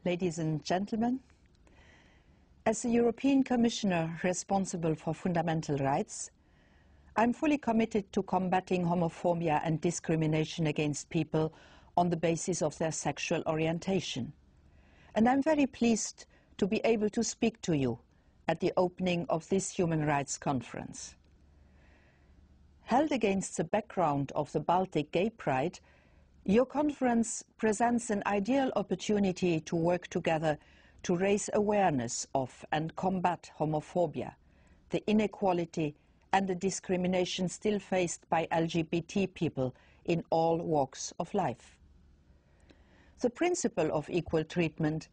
ladies and gentlemen. As the European Commissioner responsible for fundamental rights, I'm fully committed to combating homophobia and discrimination against people on the basis of their sexual orientation. And I'm very pleased to be able to speak to you at the opening of this Human Rights Conference. Held against the background of the Baltic Gay Pride, your conference presents an ideal opportunity to work together to raise awareness of and combat homophobia, the inequality and the discrimination still faced by LGBT people in all walks of life. The principle of equal treatment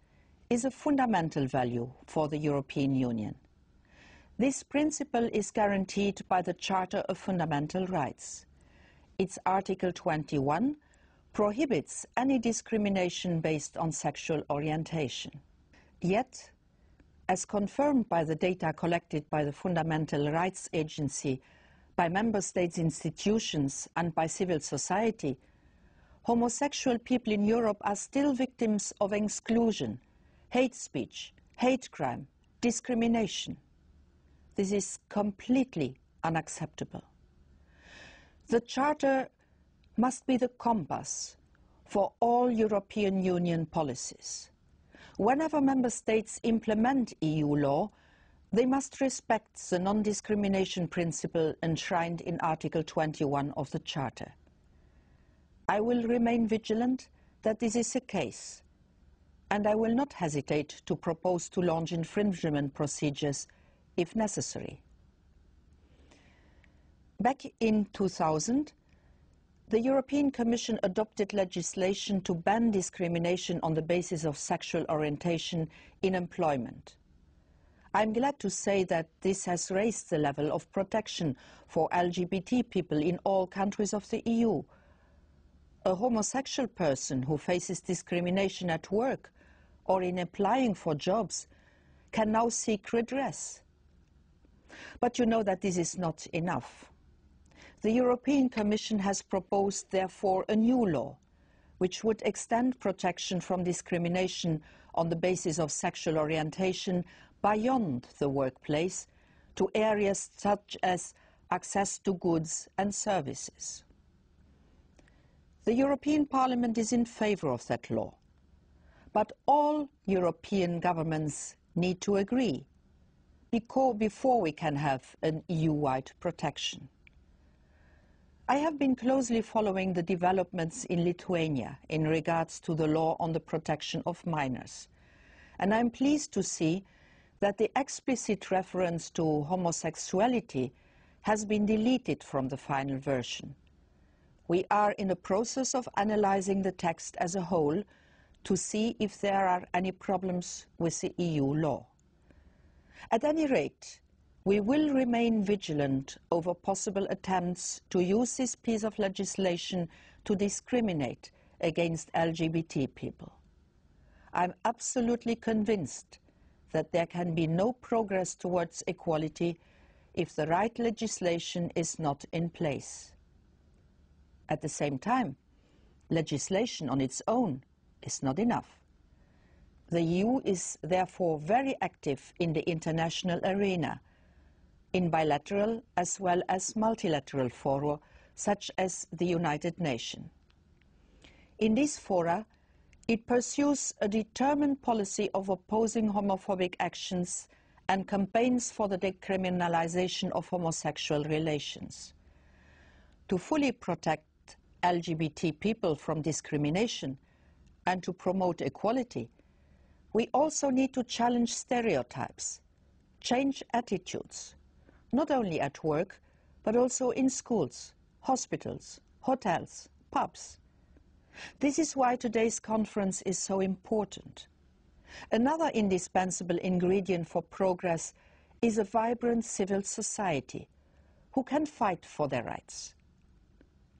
is a fundamental value for the European Union. This principle is guaranteed by the Charter of Fundamental Rights. Its Article 21 prohibits any discrimination based on sexual orientation. Yet, as confirmed by the data collected by the Fundamental Rights Agency, by member states' institutions and by civil society, homosexual people in Europe are still victims of exclusion, hate speech, hate crime, discrimination. This is completely unacceptable. The Charter must be the compass for all European Union policies. Whenever member states implement EU law, they must respect the non-discrimination principle enshrined in Article 21 of the Charter. I will remain vigilant that this is the case, and I will not hesitate to propose to launch infringement procedures if necessary. Back in 2000, the European Commission adopted legislation to ban discrimination on the basis of sexual orientation in employment. I'm glad to say that this has raised the level of protection for LGBT people in all countries of the EU. A homosexual person who faces discrimination at work or in applying for jobs can now seek redress. But you know that this is not enough. The European Commission has proposed, therefore, a new law which would extend protection from discrimination on the basis of sexual orientation beyond the workplace to areas such as access to goods and services. The European Parliament is in favour of that law, but all European governments need to agree before we can have an EU-wide protection. I have been closely following the developments in Lithuania in regards to the law on the protection of minors, and I am pleased to see that the explicit reference to homosexuality has been deleted from the final version. We are in the process of analysing the text as a whole to see if there are any problems with the EU law. At any rate, we will remain vigilant over possible attempts to use this piece of legislation to discriminate against LGBT people. I'm absolutely convinced that there can be no progress towards equality if the right legislation is not in place. At the same time, legislation on its own is not enough. The EU is therefore very active in the international arena, in bilateral as well as multilateral fora, such as the United Nations. In these fora, it pursues a determined policy of opposing homophobic actions and campaigns for the decriminalization of homosexual relations. To fully protect LGBT people from discrimination and to promote equality, we also need to challenge stereotypes, change attitudes, not only at work, but also in schools, hospitals, hotels, pubs. This is why today's conference is so important. Another indispensable ingredient for progress is a vibrant civil society who can fight for their rights.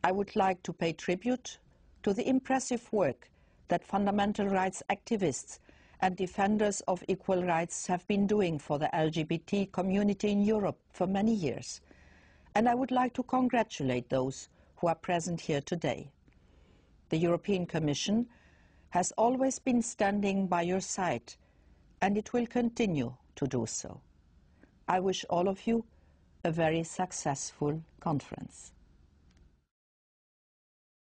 I would like to pay tribute to the impressive work that fundamental rights activists and defenders of equal rights have been doing for the LGBT community in Europe for many years. And I would like to congratulate those who are present here today. The European Commission has always been standing by your side, and it will continue to do so. I wish all of you a very successful conference.